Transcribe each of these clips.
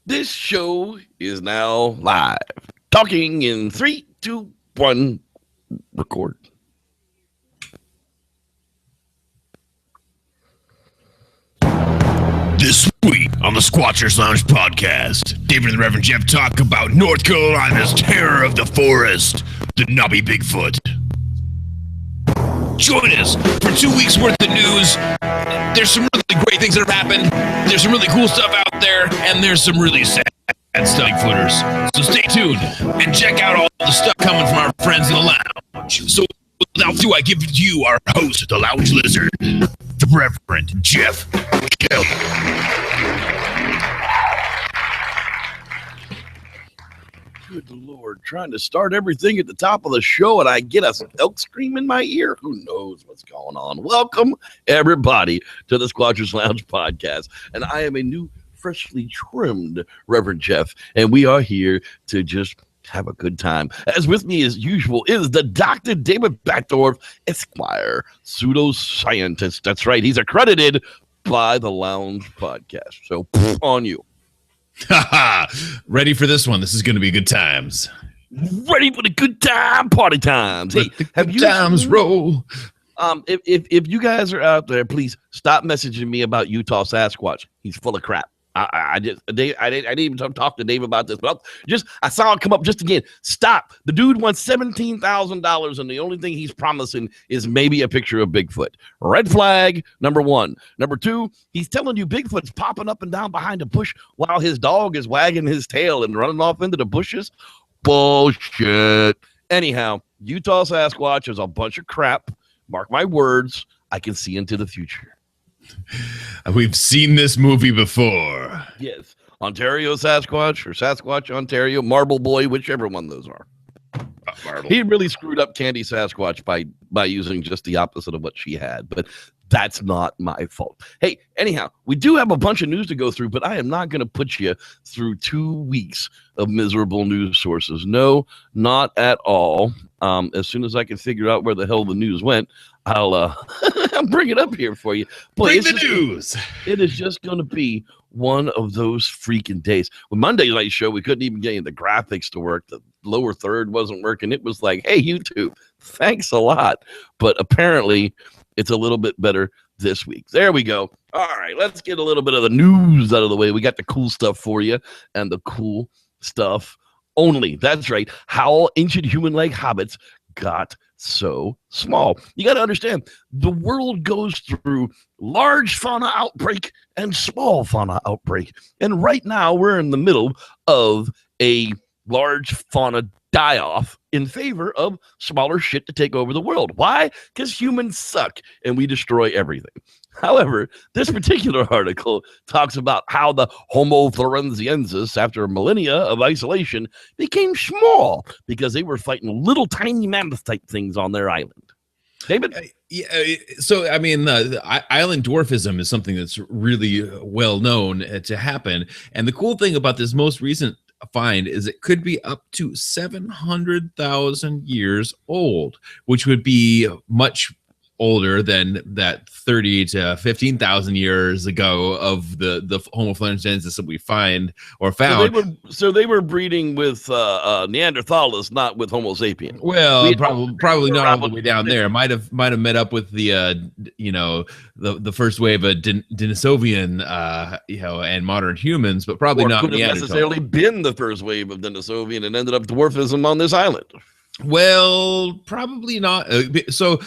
This show is now live. Talking in 3, 2, 1, record. This week on the Squatchers Lounge podcast, David and the Reverend Jeff talk about North Carolina's terror of the forest, the knobby Bigfoot. Join us for 2 weeks worth of news. There's some really great things that have happened. There's some really cool stuff out there, and there's some really sad stuff footers. So stay tuned and check out all the stuff coming from our friends in the lounge. So without ado, I give you our host, the Lounge Lizard, the Reverend Jeff Kelly. Good Lord, trying to start everything at the top of the show and I get a elk scream in my ear. Who knows what's going on? Welcome, everybody, to the Squatchers Lounge podcast. And I am a new, freshly trimmed Reverend Jeff, and we are here to just have a good time. As with me as usual is the Dr. David Backdorf, Esquire, pseudoscientist. That's right, he's accredited by the Lounge podcast. So on you. Ready for this one? This is going to be good times. Ready for the good time, party times. Hey, have you times roll? If you guys are out there, please stop messaging me about Utah Sasquatch. He's full of crap. I didn't even talk to Dave about this, but I saw it come up just again. Stop. The dude wants $17,000, and the only thing he's promising is maybe a picture of Bigfoot. Red flag, number one. Number two, he's telling you Bigfoot's popping up and down behind a bush while his dog is wagging his tail and running off into the bushes. Bullshit. Anyhow, Utah Sasquatch is a bunch of crap. Mark my words, I can see into the future. We've seen this movie before. Yes. Ontario Sasquatch or Sasquatch Ontario, Marble Boy, whichever one those are. He really screwed up Candy Sasquatch by using just the opposite of what she had, but that's not my fault. Hey, anyhow, we do have a bunch of news to go through, but I am not going to put you through 2 weeks of miserable news sources. No, not at all. As soon as I can figure out where the hell the news went, I'll bring it up here for you. Boy, bring the news. It is just going to be one of those freaking days. With Monday night show, we couldn't even get the graphics to work. The lower third wasn't working. It was like, hey, YouTube, thanks a lot. But apparently, it's a little bit better this week. There we go. All right, let's get a little bit of the news out of the way. We got the cool stuff for you, and the cool stuff only. That's right. How ancient human-like hobbits got so small. You got to understand, the world goes through large fauna outbreak and small fauna outbreak. And right now, we're in the middle of a large fauna die-off in favor of smaller shit to take over the world. Why? Because humans suck and we destroy everything. However, this particular article talks about how the Homo floresiensis, after millennia of isolation, became small because they were fighting little tiny mammoth-type things on their island. David? So, I mean, island dwarfism is something that's really well known to happen. And the cool thing about this most recent find is it could be up to 700,000 years old, which would be much older than that 30 to 15,000 years ago of the Homo floresiensis that we found. So they were breeding with Neanderthals, not with Homo sapiens. Well, probably not all the way down there. Might have met up with the the first wave of Denisovian and modern humans, but probably not necessarily been the first wave of Denisovian and ended up dwarfism on this island. Well, probably not. So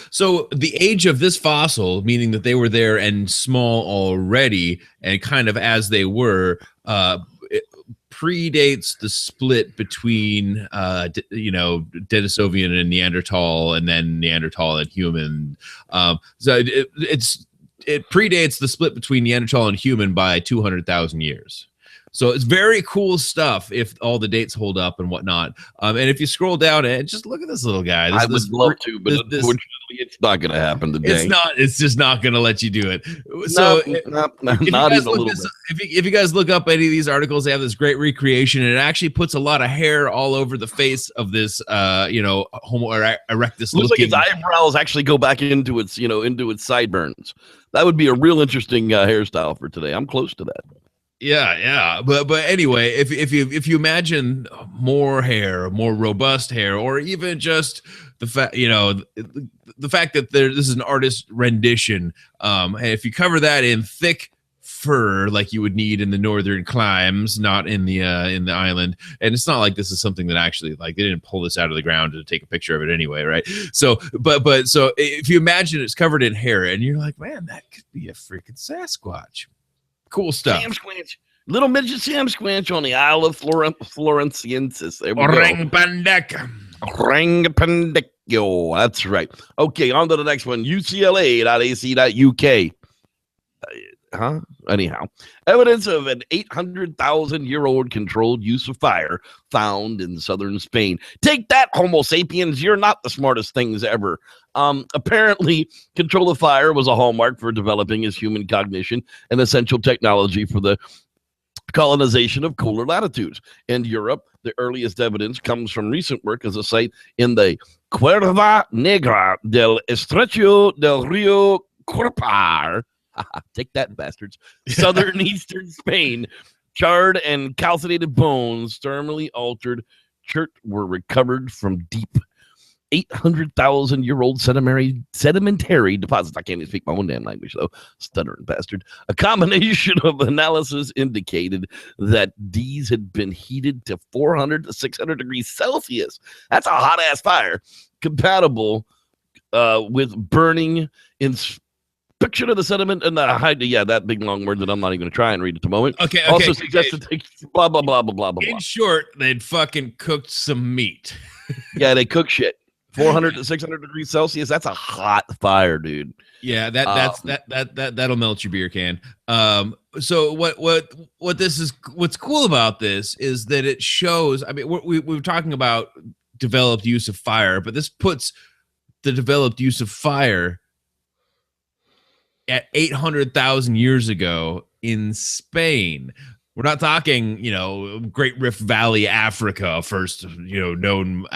the age of this fossil, meaning that they were there and small already, and kind of as they were, it predates the split between, Denisovian and Neanderthal, and then Neanderthal and human. So it predates the split between Neanderthal and human by 200,000 years. So it's very cool stuff if all the dates hold up and whatnot. And if you scroll down and just look at this little guy. I would love to, but unfortunately, it's not going to happen today. It's just not going to let you do it. So not even a little bit. If you guys look up any of these articles, they have this great recreation, and it actually puts a lot of hair all over the face of this, Homo erectus. Looks like his eyebrows actually go back into its sideburns. That would be a real interesting hairstyle for today. I'm close to that. Yeah. But anyway, if you imagine more hair, more robust hair, or even just the fact, the fact that this is an artist rendition, and if you cover that in thick fur like you would need in the northern climes, not in the island, and it's not like this is something that actually, like, they didn't pull this out of the ground to take a picture of it anyway, right? So so if you imagine it's covered in hair and you're like, man, that could be a freaking Sasquatch. Cool stuff. Sam Squanch. Little midget Sam Squanch on the Isle of Florentiensis. There we Orang go. Pandecchio. That's right. Okay, on to the next one. UCLA.ac.uk. Anyhow, evidence of an 800,000-year-old controlled use of fire found in southern Spain. Take that, Homo sapiens. You're not the smartest things ever. Apparently, control of fire was a hallmark for developing as human cognition, an essential technology for the colonization of cooler latitudes. In Europe, the earliest evidence comes from recent work as a site in the Cuerva Negra del Estrecho del Rio Corpar. Take that, bastards. Southern eastern Spain. Charred and calcinated bones, thermally altered, were recovered from deep 800,000-year-old sedimentary deposits. I can't even speak my own damn language, though. Stuttering bastard. A combination of analysis indicated that these had been heated to 400 to 600 degrees Celsius. That's a hot-ass fire. Compatible with burning in picture of the sediment and the height. Yeah, that big long word that I'm not even going to try and read at the moment. Okay. Also suggested blah, blah, blah, blah, blah, blah. In short, they'd fucking cooked some meat. Yeah, they cook shit. 400 to 600 degrees Celsius. That's a hot fire, dude. Yeah, that'll melt your beer can. So what's cool about this is that it shows. I mean, we were talking about developed use of fire, but this puts the developed use of fire at 800,000 years ago in Spain. We're not talking, Great Rift Valley, Africa, first, known,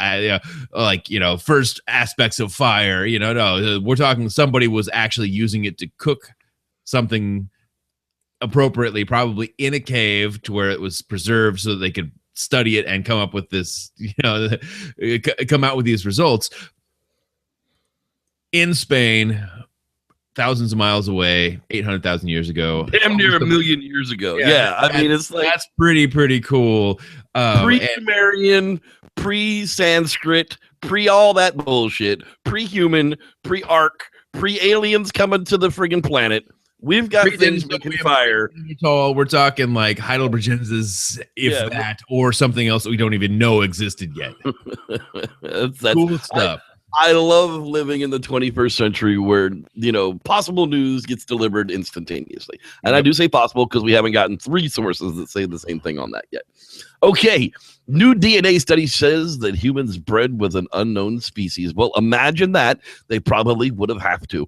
first aspects of fire. No, we're talking somebody was actually using it to cook something appropriately, probably in a cave to where it was preserved so that they could study it and come up with this, come out with these results. In Spain, thousands of miles away, 800,000 years ago. Damn near a million years ago. Yeah. I mean, it's like... That's pretty cool. Pre-Sumerian, pre-Sanskrit, pre-all that bullshit, pre-human, pre-arc, pre-aliens coming to the friggin' planet. We've got things making fire. We're talking like Heidelbergensis, that, or something else that we don't even know existed yet. that's cool stuff. I love living in the 21st century where, possible news gets delivered instantaneously. And I do say possible because we haven't gotten 3 sources that say the same thing on that yet. Okay. New DNA study says that humans bred with an unknown species. Well, imagine that. They probably would have to.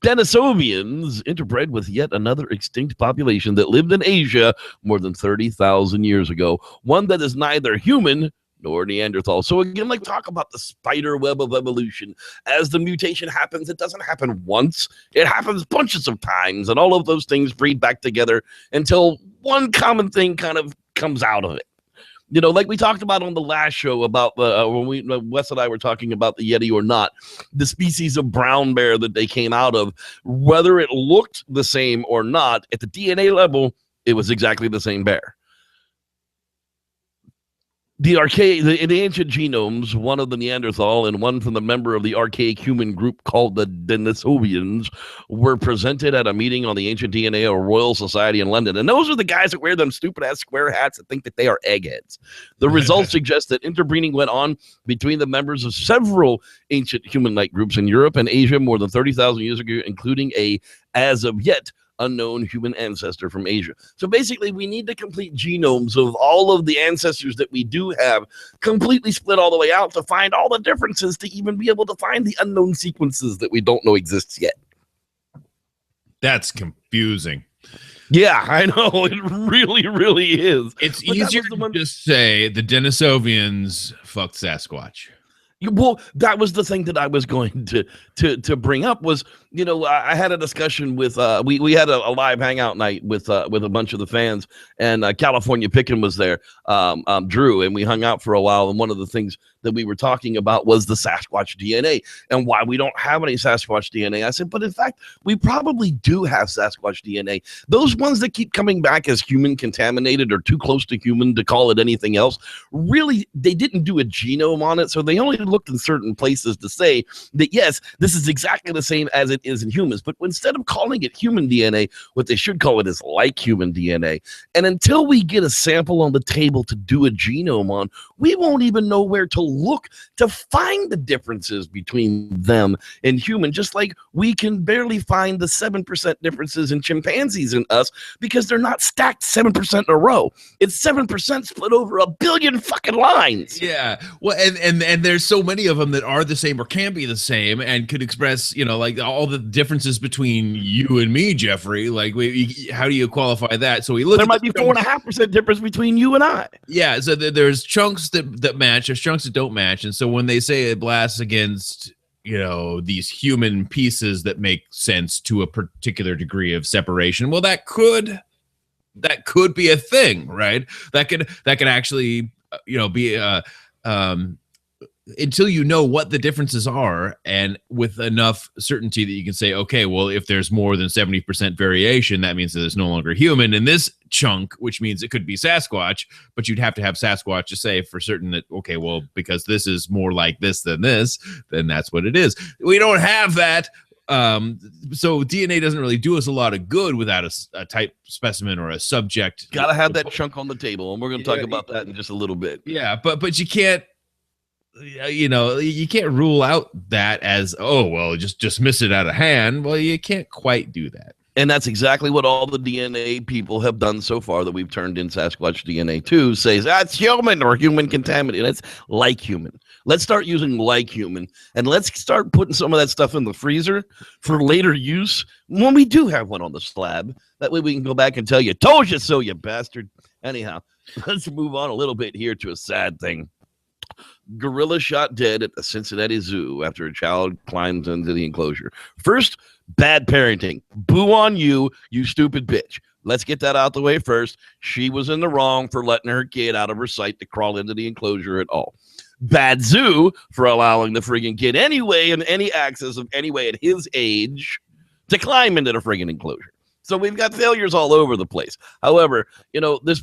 Denisovians interbred with yet another extinct population that lived in Asia more than 30,000 years ago. One that is neither human nor Neanderthal. So again, like, talk about the spider web of evolution. As the mutation happens, it doesn't happen once. It happens bunches of times, and all of those things breed back together until one common thing kind of comes out of it. Like we talked about on the last show about when Wes and I were talking about the Yeti or not, the species of brown bear that they came out of, whether it looked the same or not, at the DNA level, it was exactly the same bear. The ancient genomes, one of the Neanderthal and one from the member of the archaic human group called the Denisovians, were presented at a meeting on the ancient DNA of Royal Society in London. And those are the guys that wear them stupid-ass square hats that think that they are eggheads. The results suggest that interbreeding went on between the members of several ancient human-like groups in Europe and Asia more than 30,000 years ago, including as of yet, unknown human ancestor from Asia. So basically, we need the complete genomes of all of the ancestors that we do have completely split all the way out to find all the differences to even be able to find the unknown sequences that we don't know exists yet. That's confusing. Yeah, I know. It really, really is. It's easier to just say the Denisovians fucked Sasquatch. Well, that was the thing that I was going to bring up was I had a discussion with we had a live hangout night with a bunch of the fans, and California Pickin was there, Drew, and we hung out for a while. And one of the things that we were talking about was the Sasquatch DNA and why we don't have any Sasquatch DNA. I said, but in fact, we probably do have Sasquatch DNA. Those ones that keep coming back as human contaminated or too close to human to call it anything else, really, they didn't do a genome on it, so they only looked in certain places to say that yes, this is exactly the same as it is in humans. But instead of calling it human DNA, what they should call it is like human DNA. And until we get a sample on the table to do a genome on, we won't even know where to look to find the differences between them and human, just like we can barely find the 7% differences in chimpanzees and us because they're not stacked 7% in a row. It's 7% split over a billion fucking lines. Yeah. Well, and there's so many of them that are the same or can be the same and could express, like all the differences between you and me, Jeffrey. Like, how do you qualify that? So we look. There might be 4.5% difference between you and I. Yeah. So there's chunks that match. There's chunks that don't match. And so when they say it blasts against, these human pieces that make sense to a particular degree of separation, well, that could be a thing, right? That could actually, be until you know what the differences are, and with enough certainty that you can say, okay, well, if there's more than 70% variation, that means that it's no longer human in this chunk, which means it could be Sasquatch, but you'd have to have Sasquatch to say for certain that, okay, well, because this is more like this than this, then that's what it is. We don't have that. So DNA doesn't really do us a lot of good without a type specimen or a subject. Gotta have that chunk on the table, and we're going to talk about that in just a little bit. Yeah, but you can't, you can't rule out that as, oh, well, just miss it out of hand. Well, you can't quite do that. And that's exactly what all the DNA people have done so far that we've turned in Sasquatch DNA to, says that's human or human contaminated. It's like human. Let's start using like human, and let's start putting some of that stuff in the freezer for later use when we do have one on the slab. That way we can go back and tell you, told you so, you bastard. Anyhow, let's move on a little bit here to a sad thing. Gorilla shot dead at the Cincinnati Zoo after a child climbs into the enclosure. First, bad parenting. Boo on you, you stupid bitch. Let's get that out the way first. She was in the wrong for letting her kid out of her sight to crawl into the enclosure at all. Bad zoo for allowing the friggin' kid anyway and any access of anyway at his age to climb into the friggin' enclosure. So we've got failures all over the place. However,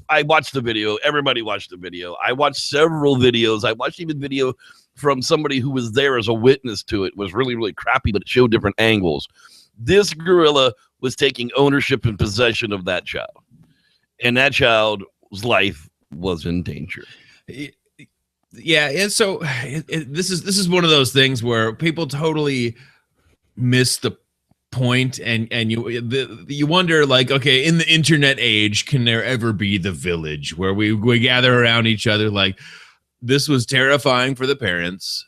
I watched the video. Everybody watched the video. I watched several videos. I watched even video from somebody who was there as a witness to it. It was really, really crappy, but it showed different angles. This gorilla was taking ownership and possession of that child, and that child's life was in danger. Yeah, and so this is one of those things where people totally miss the point, and you wonder, like, okay, in the internet age, can there ever be the village where we gather around each other? Like, this was terrifying for the parents.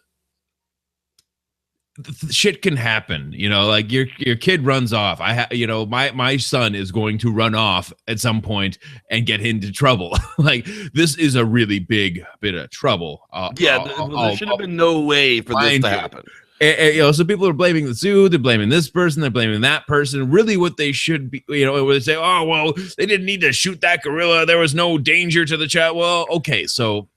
Shit can happen, like your kid runs off. My son is going to run off at some point and get into trouble. Like, this is a really big bit of trouble. There should have been no way for this to happen. And, so people are blaming the zoo, they're blaming this person, they're blaming that person. Really, what they should be, they say, oh, well, they didn't need to shoot that gorilla. There was no danger to the child. Well, okay, so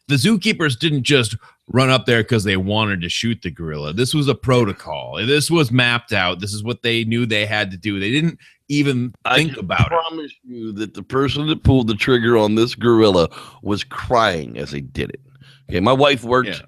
the zookeepers didn't just run up there because they wanted to shoot the gorilla. This was a protocol. This was mapped out. This is what they knew they had to do. They didn't even think about it. I promise you that the person that pulled the trigger on this gorilla was crying as they did it. Okay, my wife worked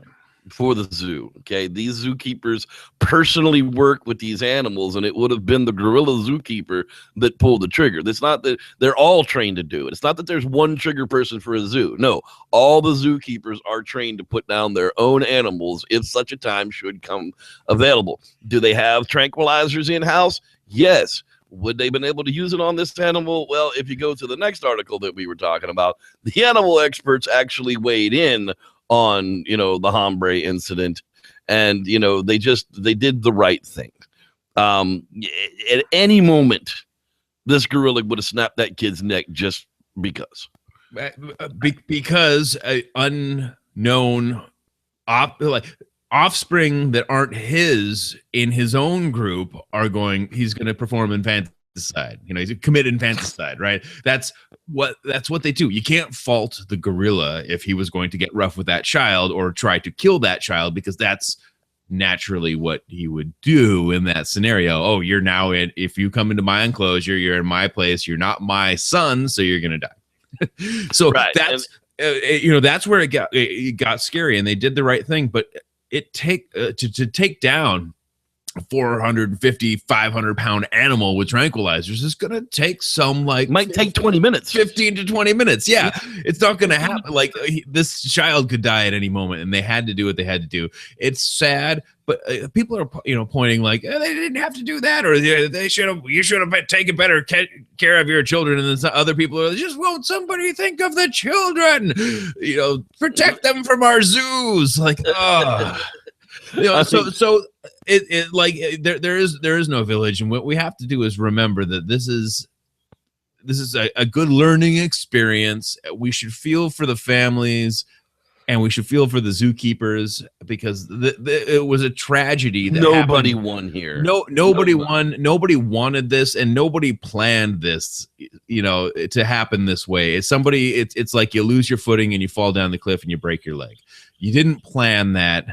for the zoo. Okay, these zookeepers personally work with these animals, and it would have been the gorilla zookeeper that pulled the trigger. It's not that they're all trained to do it. It's not that there's one trigger person for a zoo. No, all the zookeepers are trained to put down their own animals if such a time should come available. Do they have tranquilizers in house? Yes. Would they have been able to use it on this animal? Well, if you go to the next article that we were talking about, the animal experts actually weighed in on, the Hombre incident, and, they did the right thing. At any moment, this gorilla would have snapped that kid's neck just because. Because unknown, offspring that aren't his in his own group he's going to perform infanticide. He's a committed infanticide, right? That's what they do. You can't fault the gorilla if he was going to get rough with that child or try to kill that child, because that's naturally what he would do in that scenario. Oh, you're now if you come into my enclosure, you're in my place, you're not my son, so you're going to die. So right. That's that's where it got scary, and they did the right thing. But to take down a 450, 500-pound animal with tranquilizers is going to take might take 20 minutes, 15 to 20 minutes. Yeah. It's not going to happen. Like this child could die at any moment, and they had to do what they had to do. It's sad, but people are, pointing like, they didn't have to do that, or you should have taken better care of your children. And then other people are just, won't somebody think of the children? Protect them from our zoos. Like, so there is no village, and what we have to do is remember that this is a good learning experience. We should feel for the families, and we should feel for the zookeepers, because it was a tragedy. Nobody won here. Nobody won. Nobody wanted this, and nobody planned this, to happen this way. It's like you lose your footing and you fall down the cliff and you break your leg. You didn't plan that.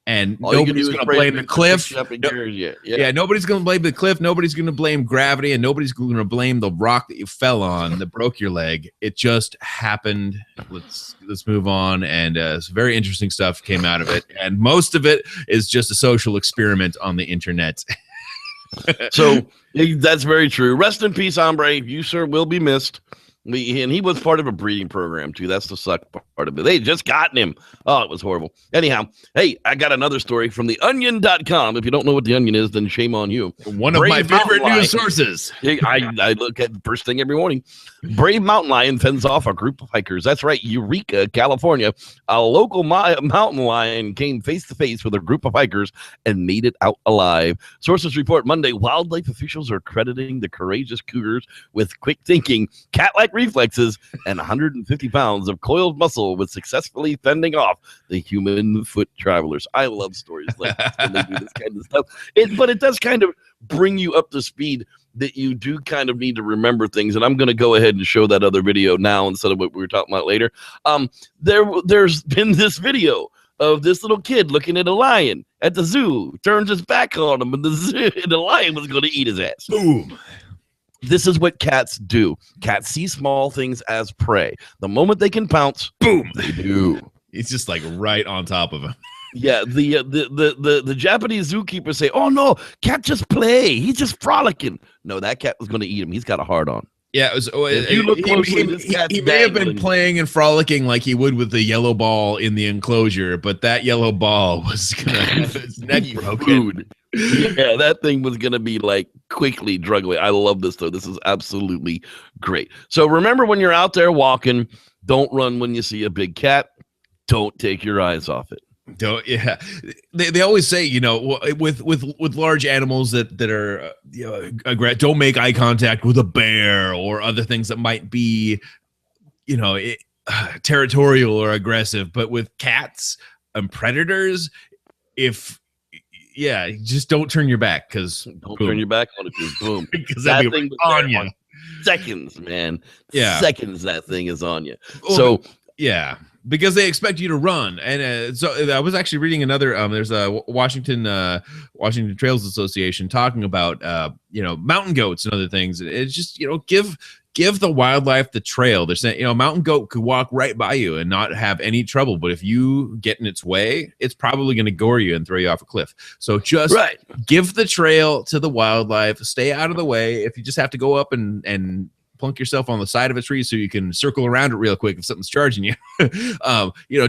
And nobody's going to blame the cliff. Nobody's going to blame the cliff. Nobody's going to blame gravity, and nobody's going to blame the rock that you fell on that broke your leg. It just happened. Let's move on. And some very interesting stuff came out of it, and most of it is just a social experiment on the internet. So that's very true. Rest in peace, hombre. You, sir, will be missed. And he was part of a breeding program, too. That's the suck part of it. They just gotten him. Oh, it was horrible. Anyhow, hey, I got another story from theonion.com. If you don't know what The Onion is, then shame on you. One of my favorite news sources. I look at first thing every morning. Brave mountain lion fends off a group of hikers. That's right, Eureka, California. A local mountain lion came face-to-face with a group of hikers and made it out alive. Sources report Monday, wildlife officials are crediting the courageous cougars with quick thinking, cat-like reflexes, and 150 pounds of coiled muscle with successfully fending off the human foot travelers. I love stories like this when they do this kind of stuff. But it does kind of bring you up to speed that you do kind of need to remember things. And I'm going to go ahead and show that other video now instead of what we were talking about later. There's been this video of this little kid looking at a lion at the zoo, turns his back on him, and the lion was going to eat his ass. Boom. This is what cats do. Cats see small things as prey. The moment they can pounce, boom, they do. He's just like right on top of him. Yeah, the Japanese zookeepers say, "Oh no, cat just play. He's just frolicking." No, that cat was going to eat him. He's got a hard on. Yeah, he may have been playing and frolicking like he would with the yellow ball in the enclosure, but that yellow ball was going to have his neck broken. Yeah, that thing was going to be like quickly drug away. I love this, though. This is absolutely great. So remember, when you're out there walking, don't run when you see a big cat. Don't take your eyes off it. They always say, with large animals that are don't make eye contact with a bear or other things that might be territorial or aggressive, but with cats and predators, just don't turn your back, because turn your back on it, because boom, because that thing was on you. Seconds, man. Yeah, seconds. That thing is on you. So yeah. Because they expect you to run. And so I was actually reading another, there's a Washington Trails Association talking about, mountain goats and other things. It's just, give the wildlife the trail. They're saying, a mountain goat could walk right by you and not have any trouble. But if you get in its way, it's probably going to gore you and throw you off a cliff. So just give the trail to the wildlife, stay out of the way. If you just have to go up and plunk yourself on the side of a tree so you can circle around it real quick if something's charging you.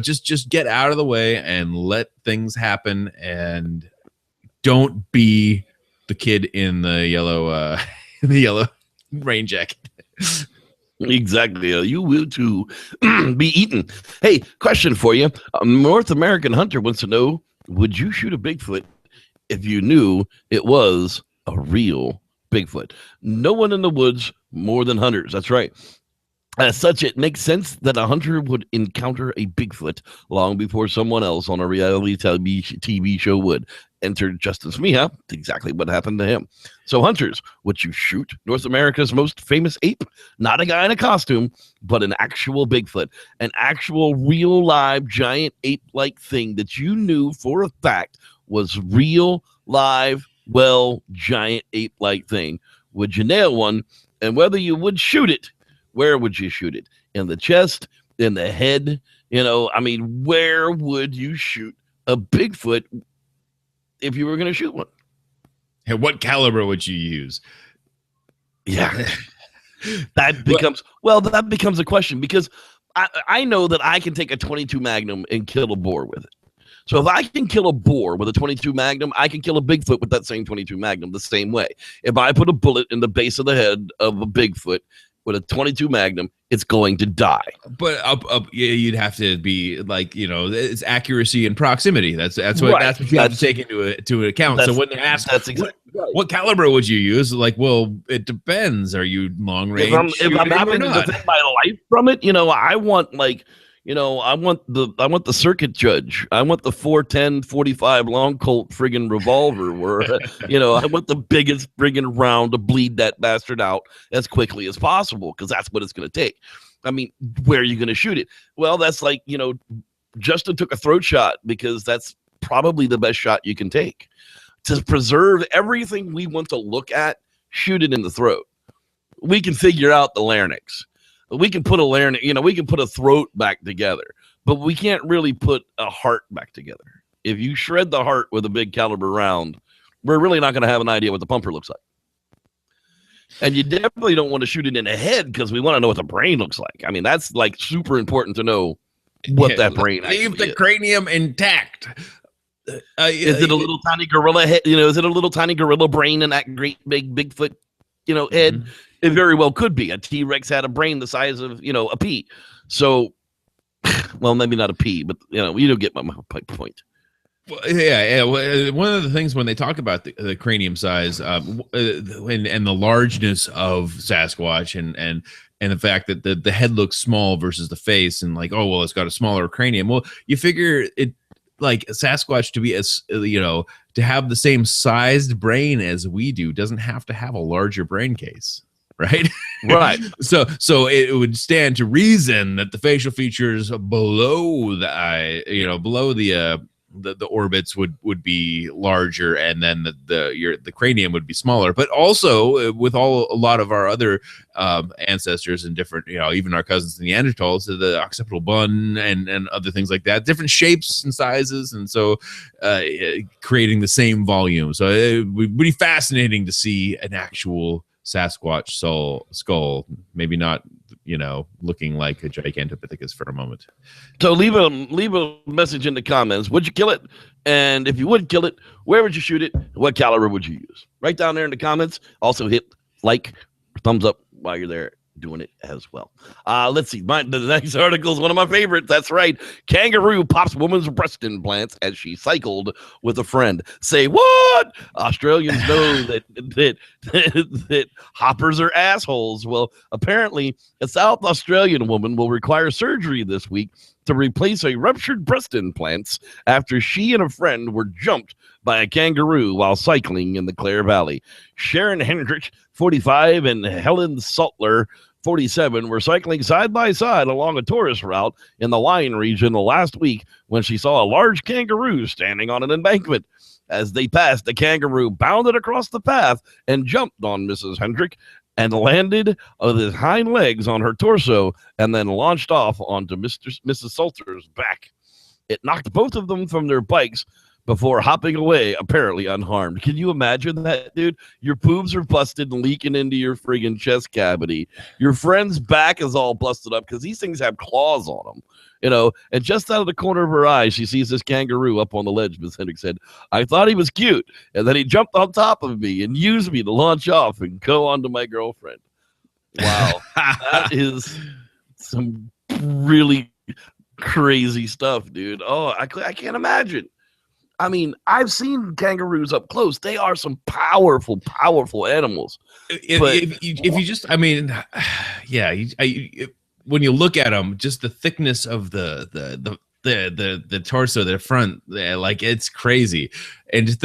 Just get out of the way and let things happen, and don't be the kid in the yellow rain jacket. Exactly. You will too be eaten. Hey, question for you. A North American hunter wants to know, would you shoot a Bigfoot if you knew it was a real Bigfoot? No one in the woods more than hunters. That's right. As such, it makes sense that a hunter would encounter a Bigfoot long before someone else on a reality TV show would. Enter Justin Smiha, exactly what happened to him. So, hunters, would you shoot North America's most famous ape? Not a guy in a costume, but an actual Bigfoot, an actual real live giant ape-like thing that you knew for a fact was real, live, well, giant ape-like thing. Would you nail one? And whether you would shoot it, where would you shoot it? In the chest? In the head? I mean, where would you shoot a Bigfoot if you were going to shoot one? And what caliber would you use? Yeah. That becomes a question, because I know that I can take a 22 Magnum and kill a boar with it. So if I can kill a boar with a 22 Magnum, I can kill a Bigfoot with that same 22 Magnum the same way. If I put a bullet in the base of the head of a Bigfoot with a 22 Magnum, it's going to die. But you'd have to be like, it's accuracy and proximity. That's what you have to take into account. So when they ask, what caliber would you use? Like, well, it depends. Are you long range? If I'm having to defend my life from it, I want I want the circuit judge. I want the 410 45 long Colt friggin' revolver where, I want the biggest friggin' round to bleed that bastard out as quickly as possible, because that's what it's going to take. I mean, where are you going to shoot it? Well, that's like, Justin took a throat shot because that's probably the best shot you can take. To preserve everything we want to look at, shoot it in the throat. We can figure out the larynx. We can put a larynx, we can put a throat back together, but we can't really put a heart back together. If you shred the heart with a big caliber round, we're really not going to have an idea what the pumper looks like. And you definitely don't want to shoot it in the head, because we want to know what the brain looks like. I mean, that's like super important to know what that brain leave the is. Cranium intact. Is it a little tiny gorilla head? Is it a little tiny gorilla brain in that great big Bigfoot, head? Mm-hmm. It very well could be. A T-Rex had a brain the size of, a pea. So, well, maybe not a pea, but, you don't get my point. Well, yeah. One of the things when they talk about the cranium size and the largeness of Sasquatch and the fact that the head looks small versus the face, and like, oh, well, it's got a smaller cranium. Well, you figure it, like Sasquatch to be as, to have the same sized brain as we do doesn't have to have a larger brain case. Right. So it would stand to reason that the facial features below the eye, below the orbits would be larger, and then the cranium would be smaller. But also with a lot of our other ancestors and different, even our cousins the Neanderthals, the occipital bun and other things like that, different shapes and sizes, and so creating the same volume. So it would be fascinating to see an actual Sasquatch skull, maybe not, looking like a Gigantopithecus for a moment. So leave a message in the comments. Would you kill it? And if you would kill it, where would you shoot it? What caliber would you use? Right down there in the comments. Also hit like, thumbs up while you're there doing it as well. Let's see. The next article is one of my favorites. That's right. Kangaroo pops woman's breast implants as she cycled with a friend. Say what? Australians know that hoppers are assholes. Well, apparently a South Australian woman will require surgery this week to replace a ruptured breast implants after she and a friend were jumped by a kangaroo while cycling in the Clare Valley. Sharon Hendrick, 45, and Helen Saltler, 47, were cycling side by side along a tourist route in the Lion region last week when she saw a large kangaroo standing on an embankment. As they passed, the kangaroo bounded across the path and jumped on Mrs. Hendrick and landed with his hind legs on her torso and then launched off onto Mrs. Salter's back. It knocked both of them from their bikes before hopping away, apparently unharmed. Can you imagine that, dude? Your boobs are busted and leaking into your friggin' chest cavity. Your friend's back is all busted up because these things have claws on them, and just out of the corner of her eye, she sees this kangaroo up on the ledge. Miss Hendrick said, I thought he was cute, and then he jumped on top of me and used me to launch off and go on to my girlfriend. Wow. That is some really crazy stuff, dude. Oh, I can't imagine. I mean, I've seen kangaroos up close. They are some powerful, powerful animals. If you just, I mean, yeah, when you look at them, just the thickness of the torso, the front, like it's crazy. And just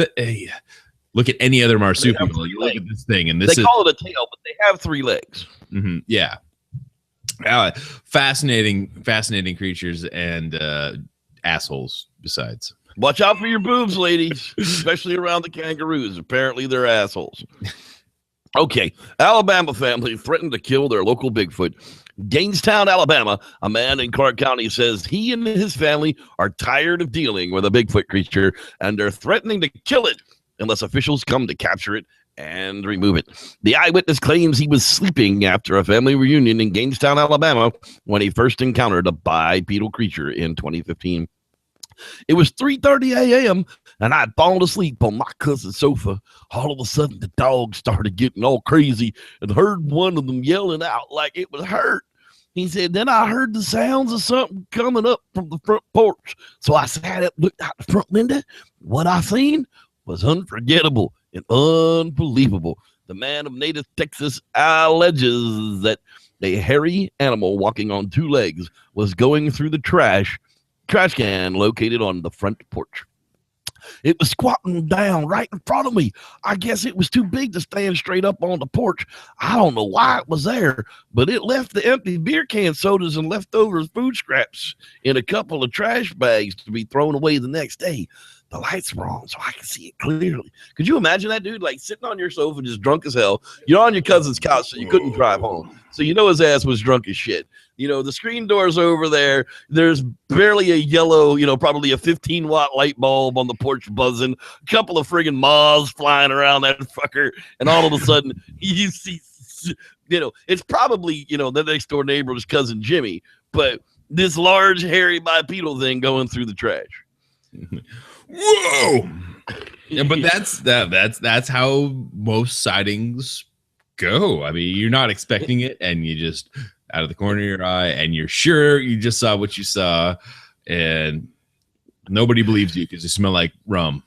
look at any other marsupial. You look at this thing, and they call it a tail, but they have 3 legs. Yeah. Fascinating creatures and assholes besides. Watch out for your boobs, ladies, especially around the kangaroos. Apparently they're assholes. Okay, Alabama family threatened to kill their local Bigfoot. Gainestown, Alabama, a man in Clark County says he and his family are tired of dealing with a Bigfoot creature, and they're threatening to kill it unless officials come to capture it and remove it. The eyewitness claims he was sleeping after a family reunion in Gainestown, Alabama, when he first encountered a bipedal creature in 2015. It was 3:30 a.m. and I'd fallen asleep on my cousin's sofa. All of a sudden, the dog started getting all crazy and heard one of them yelling out like it was hurt. He said, then I heard the sounds of something coming up from the front porch. So I sat up, looked out the front window. What I seen was unforgettable and unbelievable. The man of native Texas alleges that a hairy animal walking on 2 legs was going through the trash can located on the front porch. It was squatting down right in front of me. I guess it was too big to stand straight up on the porch. I don't know why it was there, but it left the empty beer can sodas and leftover food scraps in a couple of trash bags to be thrown away the next day. The lights were on, so I could see it clearly. Could you imagine that dude like sitting on your sofa just drunk as hell? You're on your cousin's couch, so you couldn't drive home. So you know his ass was drunk as shit. You know, the screen door's over there. There's barely a yellow, probably a 15-watt light bulb on the porch buzzing. A couple of friggin' moths flying around that fucker. And all of a sudden, you see, it's probably, the next door neighbor's cousin Jimmy. But this large, hairy bipedal thing going through the trash. Whoa! Yeah, but that's how most sightings go. I mean, you're not expecting it, and you just out of the corner of your eye, and you're sure you just saw what you saw, and nobody believes you because you smell like rum.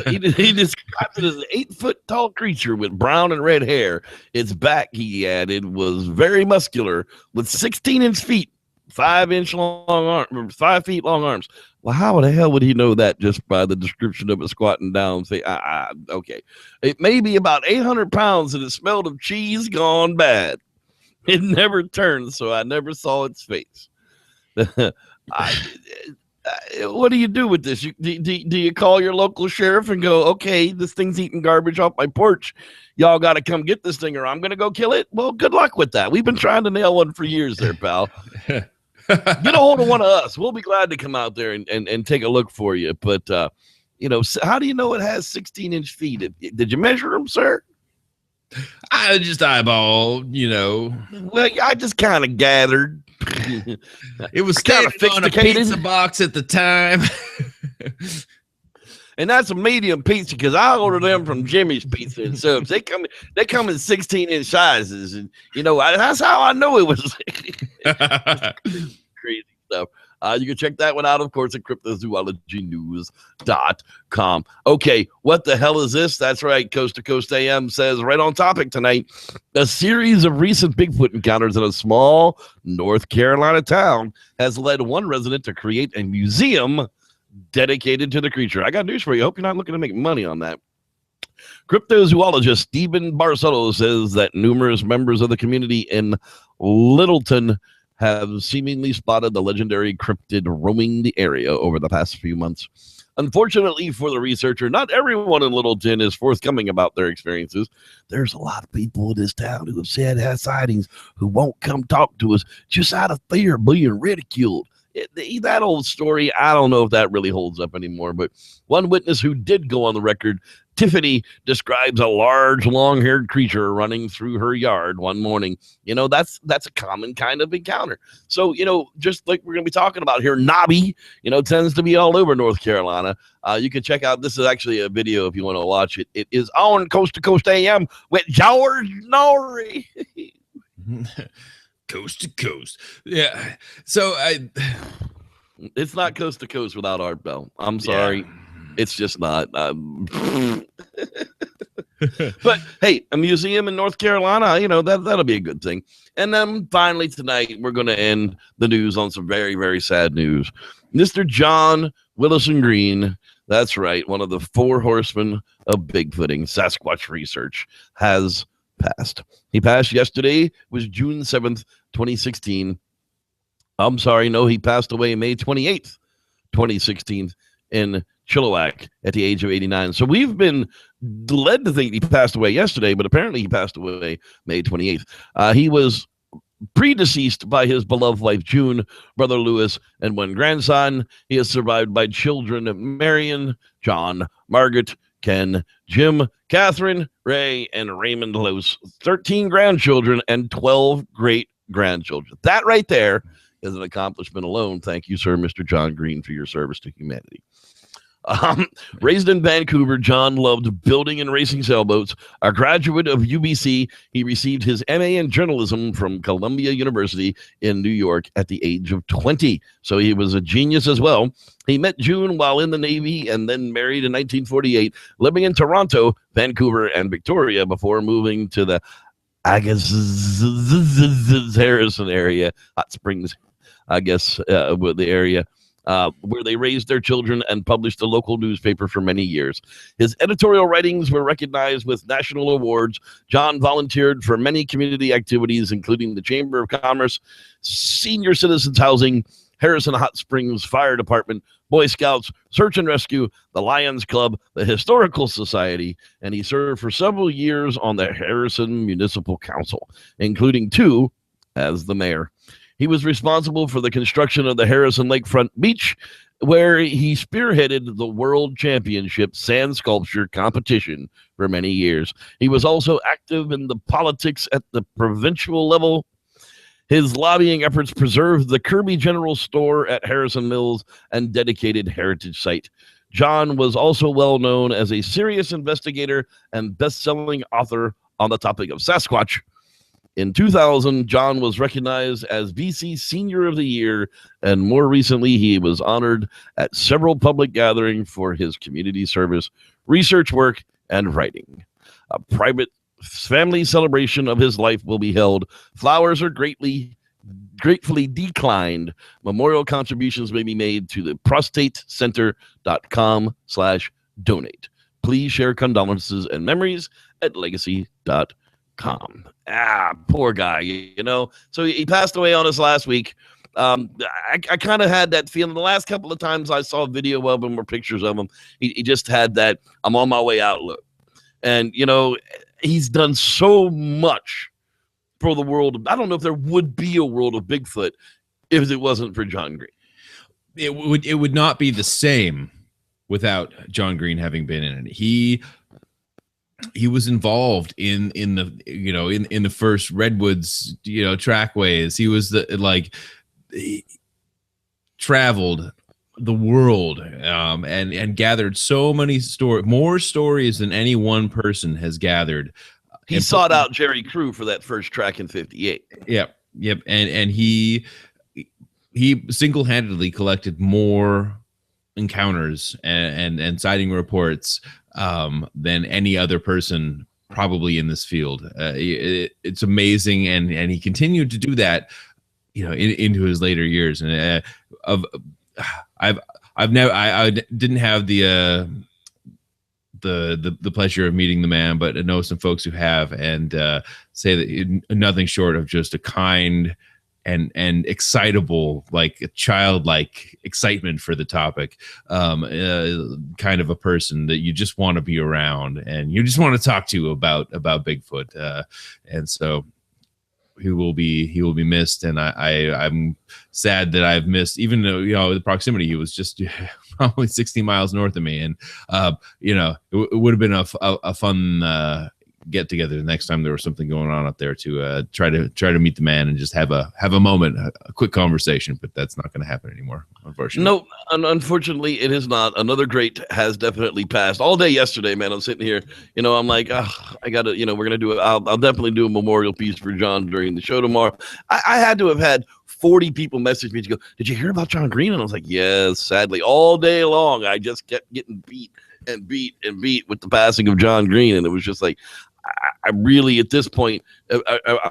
He described it as an 8-foot-tall creature with brown and red hair. Its back, he added, was very muscular with 16-inch feet, 5-inch long arms, 5 feet long arms. Well, how the hell would he know that just by the description of it squatting down? Say, okay. It may be about 800 pounds, and it smelled of cheese gone bad. It never turned, so I never saw its face. What do you do with this? Do you call your local sheriff and go, okay, this thing's eating garbage off my porch. Y'all got to come get this thing or I'm going to go kill it? Well, good luck with that. We've been trying to nail one for years there, pal. Get a hold of one of us. We'll be glad to come out there and take a look for you. But, how do you know it has 16-inch feet? Did you measure them, sir? I just eyeballed, Well, I just kind of gathered. It was kind of on a pizza box at the time. And that's a medium pizza because I ordered them from Jimmy's Pizza and Subs. They come in 16-inch sizes, and that's how I know it was crazy stuff. You can check that one out, of course, at cryptozoologynews.com. Okay, what the hell is this? That's right. Coast to Coast AM says right on topic tonight, a series of recent Bigfoot encounters in a small North Carolina town has led one resident to create a museum dedicated to the creature. I got news for you. I hope you're not looking to make money on that. Cryptozoologist Stephen Barcelo says that numerous members of the community in Littleton have seemingly spotted the legendary cryptid roaming the area over the past few months. Unfortunately for the researcher, not everyone in Littleton is forthcoming about their experiences. There's a lot of people in this town who have said had sightings who won't come talk to us just out of fear of being ridiculed. That old story, I don't know if that really holds up anymore, but one witness who did go on the record, Tiffany, describes a large, long-haired creature running through her yard one morning. That's a common kind of encounter. So, just like we're going to be talking about here, Nobby, tends to be all over North Carolina. You can check out, this is actually a video if you want to watch it. It is on Coast to Coast AM with George Norrie. Coast to Coast. Yeah. So it's not Coast to Coast without Art Bell. I'm sorry. Yeah. It's just not. But hey, a museum in North Carolina, that'll be a good thing. And then finally tonight, we're going to end the news on some very, very sad news. Mr. John Willison Green, that's right, one of the 4 horsemen of Bigfooting, Sasquatch research, has passed. He passed yesterday, was June 7th, 2016. I'm sorry, no, he passed away May 28th, 2016 in Chilliwack at the age of 89. So we've been led to think he passed away yesterday, but apparently he passed away May 28th. He was predeceased by his beloved wife, June, brother Lewis, and 1 grandson. He is survived by children Marion, John, Margaret, Ken, Jim, Catherine, Ray, and Raymond Lewis, 13 grandchildren, and 12 great-grandchildren. That right there is an accomplishment alone. Thank you, sir, Mr. John Green, for your service to humanity. Raised in Vancouver, John loved building and racing sailboats. A graduate of UBC, he received his MA in journalism from Columbia University in New York at the age of 20. So he was a genius as well. He met June while in the Navy and then married in 1948, living in Toronto, Vancouver, and Victoria before moving to the Harrison area, Hot Springs, I guess, the area. Where they raised their children and published a local newspaper for many years. His editorial writings were recognized with national awards. John volunteered for many community activities, including the Chamber of Commerce, Senior Citizens Housing, Harrison Hot Springs Fire Department, Boy Scouts, Search and Rescue, the Lions Club, the Historical Society, and he served for several years on the Harrison Municipal Council, including 2 as the mayor. He was responsible for the construction of the Harrison Lakefront Beach, where he spearheaded the World Championship Sand Sculpture competition for many years. He was also active in the politics at the provincial level. His lobbying efforts preserved the Kirby General Store at Harrison Mills and dedicated heritage site. John was also well known as a serious investigator and best-selling author on the topic of Sasquatch. In 2000, John was recognized as BC Senior of the Year, and more recently, he was honored at several public gatherings for his community service, research work, and writing. A private family celebration of his life will be held. Flowers are gratefully declined. Memorial contributions may be made to the prostatecenter.com/donate. Please share condolences and memories at legacy.com. Poor guy, So he passed away on us last week. I kind of had that feeling the last couple of times I saw video of him or pictures of him. He just had that I'm on my way out look. And, he's done so much for the world. I don't know if there would be a world of Bigfoot if it wasn't for John Green. It would not be the same without John Green having been in it. He was involved in the first Redwoods, trackways. He was he traveled the world and gathered so many more stories than any one person has gathered. He sought out Jerry Crew for that first track in 58. Yep. And he single-handedly collected more encounters and sighting reports than any other person probably in this field. It's amazing, and he continued to do that, into his later years. And I didn't have the pleasure of meeting the man, but I know some folks who have, and say that nothing short of just a kind and excitable, like a childlike excitement for the topic, kind of a person that you just want to be around and you just want to talk to about Bigfoot. And so he will be missed. And I'm sad that I've missed, even though, the proximity, he was just probably 60 miles north of me. And, it would have been a fun, get together the next time there was something going on up there to try to meet the man and just have a moment, a quick conversation. But that's not going to happen anymore, unfortunately. No, unfortunately, it is not. Another great has definitely passed. All day yesterday, man, I'm sitting here, I'm like, I gotta, we're gonna do it. I'll definitely do a memorial piece for John during the show tomorrow. I had to have had 40 people message me to go, did you hear about John Green? And I was like, yes, sadly, all day long I just kept getting beat and beat with the passing of John Green. And it was just like, I really, at this point,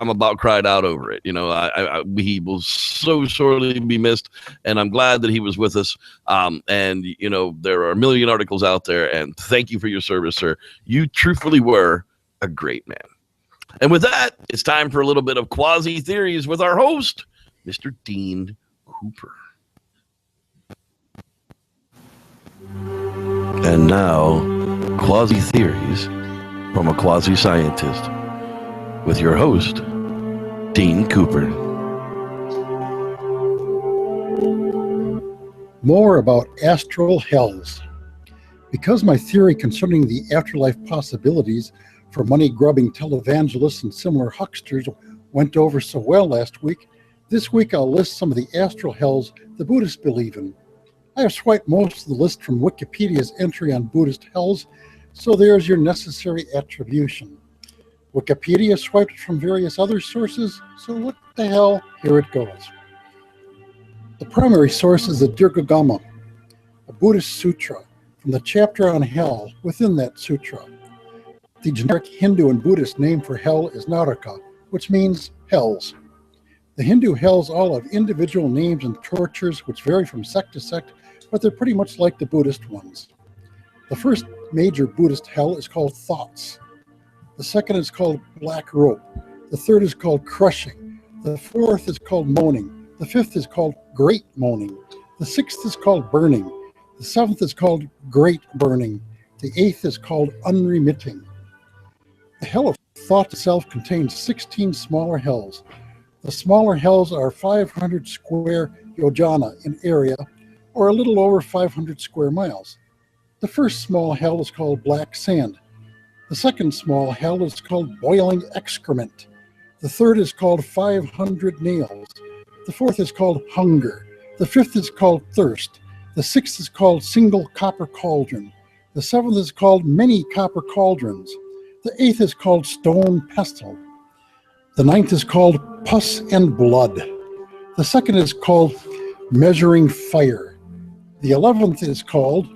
I'm about cried out over it. You know, he will so sorely be missed, and I'm glad that he was with us. And, you know, there are a million articles out there, and thank you for your service, sir. You truthfully were a great man. And with that, it's time for a little bit of quasi theories with our host, Mr. Dean Cooper. And now, quasi theories from a quasi-scientist with your host, Dean Cooper. More about astral hells. Because my theory concerning the afterlife possibilities for money-grubbing televangelists and similar hucksters went over so well last week, this week I'll list some of the astral hells the Buddhists believe in. I have swiped most of the list from Wikipedia's entry on Buddhist hells, so there's your necessary attribution. Wikipedia swiped from various other sources, so what the hell, here it goes. The primary source is the Dirghagama, a Buddhist sutra, from the chapter on hell within that sutra. The generic Hindu and Buddhist name for hell is Naraka, which means hells. The Hindu hells all have individual names and tortures which vary from sect to sect, but they're pretty much like the Buddhist ones. The first major Buddhist hell is called thoughts. The second is called black rope. The third is called crushing. The fourth is called moaning. The fifth is called great moaning. The sixth is called burning. The seventh is called great burning. The eighth is called unremitting. The hell of thought itself contains 16 smaller hells. The smaller hells are 500 square yojana in area, or a little over 500 square miles. The first small hell is called black sand. The second small hell is called boiling excrement. The third is called 500 nails. The fourth is called hunger. The fifth is called thirst. The sixth is called single copper cauldron. The seventh is called many copper cauldrons. The eighth is called stone pestle. The ninth is called pus and blood. The second is called measuring fire. The 11th is called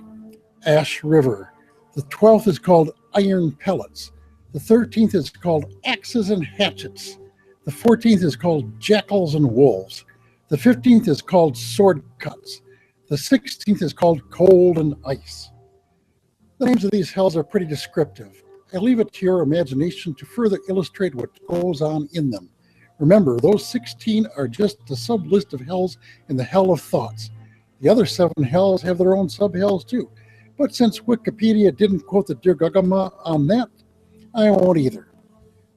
ash river. The 12th is called iron pellets. The 13th is called axes and hatchets. The 14th is called jackals and wolves. The 15th is called sword cuts. The 16th is called cold and ice. The names of these hells are pretty descriptive. I leave it to your imagination to further illustrate what goes on in them. Remember, those 16 are just the sub-list of hells in the hell of thoughts. The other 7 hells have their own sub-hells too. But since Wikipedia didn't quote the Dirghagama on that, I won't either.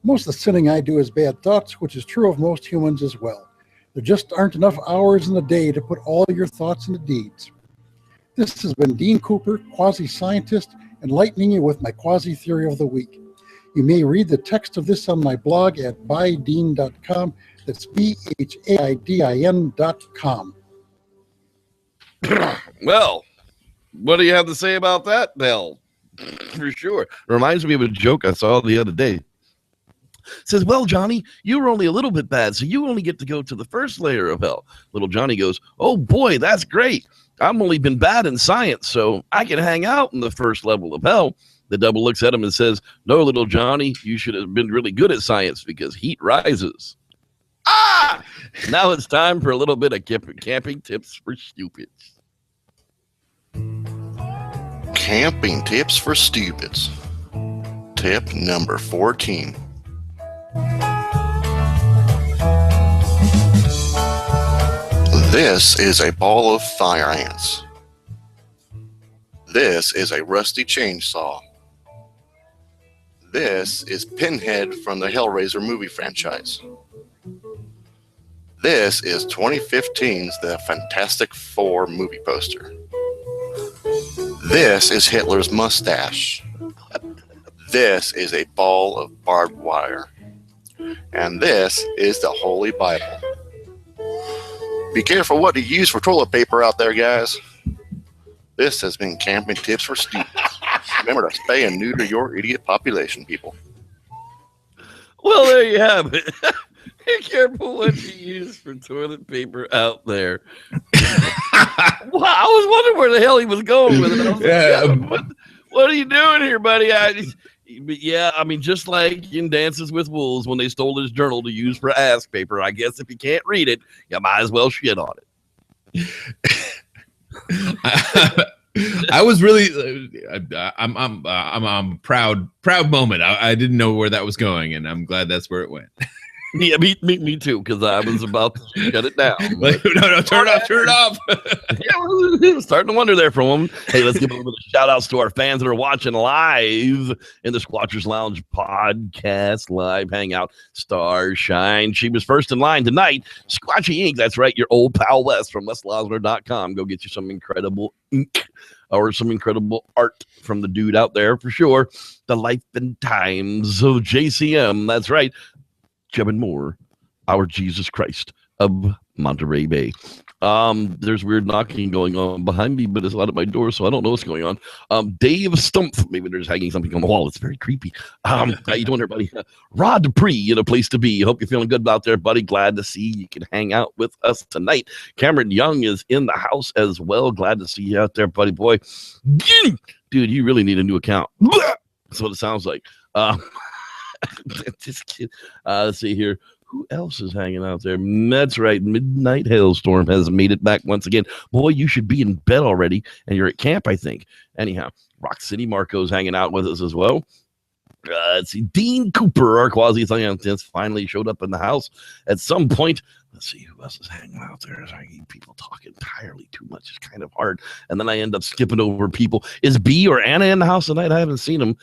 Most of the sinning I do is bad thoughts, which is true of most humans as well. There just aren't enough hours in the day to put all your thoughts into deeds. This has been Dean Cooper, quasi-scientist, enlightening you with my quasi-theory of the week. You may read the text of this on my blog at bydean.com. That's BHAIDIN.com. Well, what do you have to say about that, Nell? For sure. Reminds me of a joke I saw the other day. Says, well, Johnny, you were only a little bit bad, so you only get to go to the first layer of hell. Little Johnny goes, oh boy, that's great. I've only been bad in science, so I can hang out in the first level of hell. The devil looks at him and says, no, little Johnny, you should have been really good at science because heat rises. Ah! Now it's time for a little bit of camping tips for stupids. Camping tips for stupids. Tip number 14. This is a ball of fire ants. This is a rusty chainsaw. This is Pinhead from the Hellraiser movie franchise. This is 2015's The Fantastic Four movie poster. This is Hitler's mustache. This is a ball of barbed wire. And this is the Holy Bible. Be careful what you use for toilet paper out there, guys. This has been Camping Tips for Stupids. Remember to spay and neuter your idiot population, people. Well, there you have it. Be careful what you use for toilet paper out there. Well, I was wondering where the hell he was going with it. I was like, What are you doing here, buddy? But yeah, I mean, just like in Dances with Wolves when they stole his journal to use for ask paper, I guess if you can't read it, you might as well shit on it. I was really, I'm proud moment. I didn't know where that was going, and I'm glad that's where it went. Yeah, me too, because I was about to shut it down. Like, no, turn it off. Yeah, we're starting to wonder there for a moment. Hey, let's give a little bit of shout outs to our fans that are watching live in the Squatchers Lounge podcast live hangout. Starshine, she was first in line tonight. Squatchy Ink, that's right, your old pal Wes from WesLosner.com. Go get you some incredible ink or some incredible art from the dude out there for sure. The Life and Times of JCM, that's right. Kevin Moore, our Jesus Christ of Monterey Bay. There's weird knocking going on behind me, but it's not at my door, so I don't know what's going on. Dave Stumpf, maybe they're just hanging something on the wall. It's very creepy. How you doing there, buddy? Rod Dupree in a place to be. Hope you're feeling good out there, buddy. Glad to see you can hang out with us tonight. Cameron Young is in the house as well. Glad to see you out there, buddy boy. Dude, you really need a new account. That's what it sounds like. Just kidding. Let's see here. Who else is hanging out there? That's right. Midnight Hailstorm has made it back once again. Boy, you should be in bed already, and you're at camp, I think. Anyhow, Rock City Marco's hanging out with us as well. Let's see. Dean Cooper, our quasi-scientist, finally showed up in the house at some point. Let's see who else is hanging out there. I hear people talk entirely too much. It's kind of hard. And then I end up skipping over people. Is B or Anna in the house tonight? I haven't seen them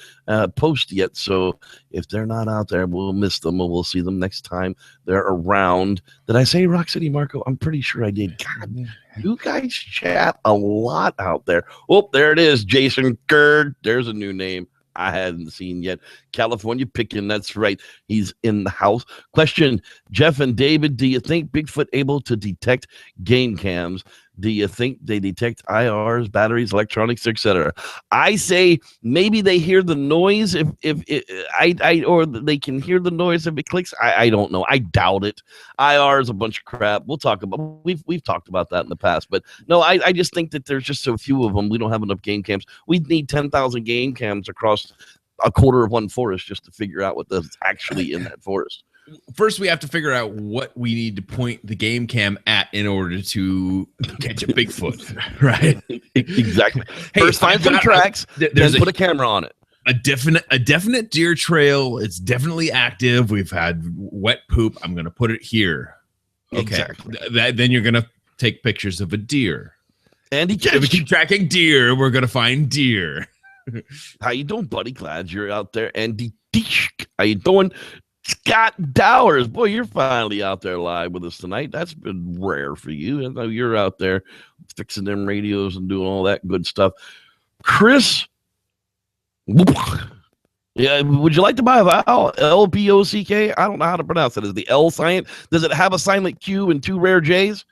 post yet. So if they're not out there, we'll miss them and we'll see them next time they're around. Did I say Rock City Marco? I'm pretty sure I did. God, you guys chat a lot out there. Oh, there it is. Jason Gerd. There's a new name I hadn't seen yet. California Pickin', that's right. He's in the house. Question, Jeff and David, do you think Bigfoot able to detect game cams? Do you think they detect IRs, batteries, electronics, etc.? I say maybe they hear the noise or they can hear the noise if it clicks. I don't know. I doubt it. IR is a bunch of crap. We'll talk about. We've talked about that in the past, but no, I just think that there's just so few of them. We don't have enough game cams. We need 10,000 game cams across a quarter of one forest just to figure out what's actually in that forest. First, we have to figure out what we need to point the game cam at in order to catch a Bigfoot, right? Exactly. Hey, first, find some tracks, then put a camera on it. A definite deer trail. It's definitely active. We've had wet poop. I'm going to put it here. Okay. Exactly. Then you're going to take pictures of a deer. And if we keep tracking deer, we're going to find deer. How you doing, buddy? Glad you're out there. Andy Deesh, how you doing? Scott Dowers, boy, you're finally out there live with us tonight. That's been rare for you. I know you're out there fixing them radios and doing all that good stuff. Chris, yeah, would you like to buy a vowel? LBOCK? I don't know how to pronounce it. Is the L silent? Does it have a silent Q and two rare J's?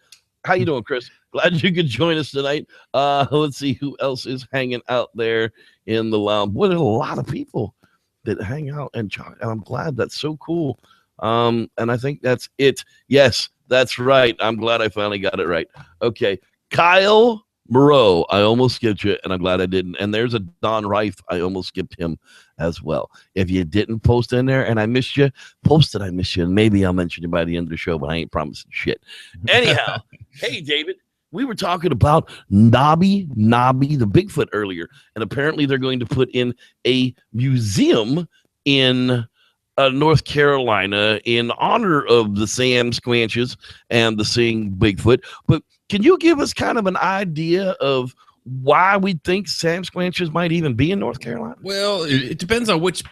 How you doing, Chris? Glad you could join us tonight. Let's see who else is hanging out there in the lounge. Boy, there's a lot of people that hang out and chat, and I'm glad. That's so cool. And I think that's it. Yes, that's right. I'm glad I finally got it right. Okay, Kyle Moreau, I almost skipped you, and I'm glad I didn't. And there's a Don Reif. I almost skipped him as well. If you didn't post in there and I missed you, post it. I missed you, and maybe I'll mention you by the end of the show, but I ain't promising shit. Anyhow, hey, David. We were talking about Nobby the Bigfoot earlier, and apparently they're going to put in a museum in North Carolina in honor of the Sam Squanches and the Sing Bigfoot. But can you give us kind of an idea of why we think Sam Squanches might even be in North Carolina? Well, it depends on which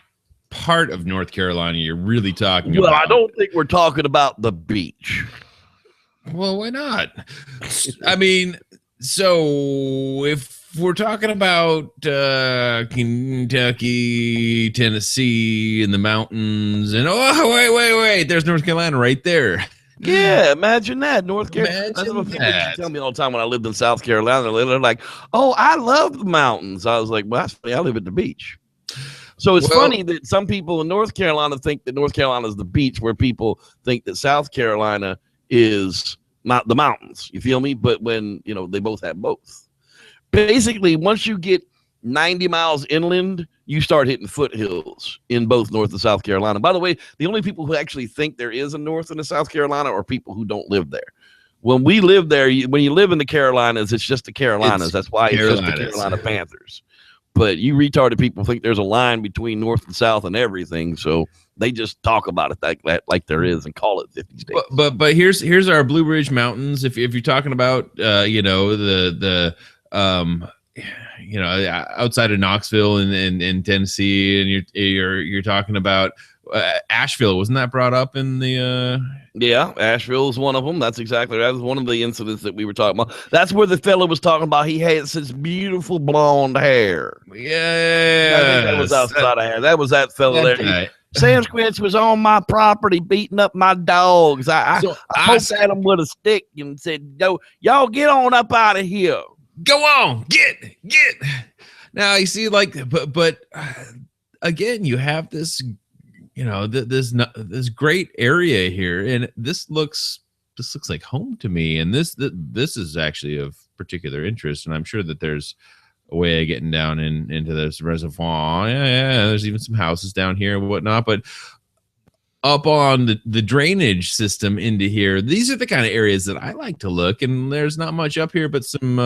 part of North Carolina you're really talking about. Well, I don't think we're talking about the beach. Well, why not? I mean, so if we're talking about Kentucky, Tennessee, and the mountains, and wait, there's North Carolina right there. Yeah, imagine that. North Carolina. That's what people tell me all the time when I lived in South Carolina. They're like, oh, I love the mountains. I was like, well, that's funny. I live at the beach. So it's funny that some people in North Carolina think that North Carolina is the beach, where people think that South Carolina is not the mountains. You feel me? But when, they both have both. Basically, once you get 90 miles inland, you start hitting foothills in both North and South Carolina. By the way, the only people who actually think there is a North and a South Carolina are people who don't live there. When we live there, when you live in the Carolinas, it's just the Carolinas. That's why it's just the Carolina Panthers. But you retarded people think there's a line between North and South and everything, so they just talk about it like there is and call it 50 states. But here's our Blue Ridge Mountains. If you're talking about outside of Knoxville and Tennessee, and you're talking about Asheville. Wasn't that brought up in the Yeah, Asheville is one of them. That's exactly right. That was one of the incidents that we were talking about. That's where the fellow was talking about. He had such beautiful blonde hair. Yeah, I think that was outside of hair. That was that fellow there. Right. Sasquatch was on my property beating up my dogs. I poked at him with a stick and said, y'all get on up out of here. Go on, get. Now you see, but again, you have this, this great area here, and this looks like home to me. And this is actually of particular interest, and I'm sure that there's a way of getting down into this reservoir. Yeah, there's even some houses down here and whatnot, but up on the drainage system into here, these are the kind of areas that I like to look, and there's not much up here but some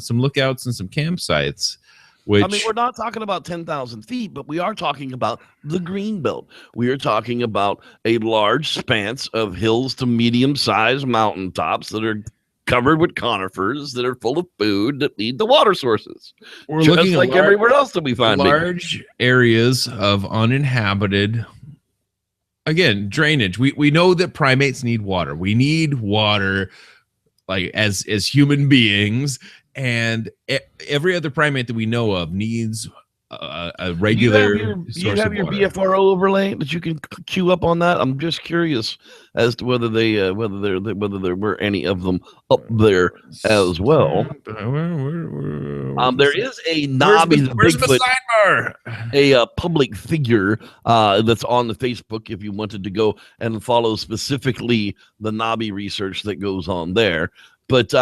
lookouts and some campsites. Which, I mean, we're not talking about 10,000 feet, but we are talking about the green belt. We are talking about a large span of hills to medium-sized mountaintops that are covered with conifers that are full of food that lead to water sources. We're just looking like everywhere else that we find large areas of uninhabited. Again, drainage. We know that primates need water. We need water, like as human beings, and every other primate that we know of needs a regular. You have your BFRO overlay that you can queue up on that. I'm just curious as to whether there were any of them up there as well. There is a Nobby the Bigfoot, a public figure that's on the Facebook if you wanted to go and follow specifically the Nobby research that goes on there. But,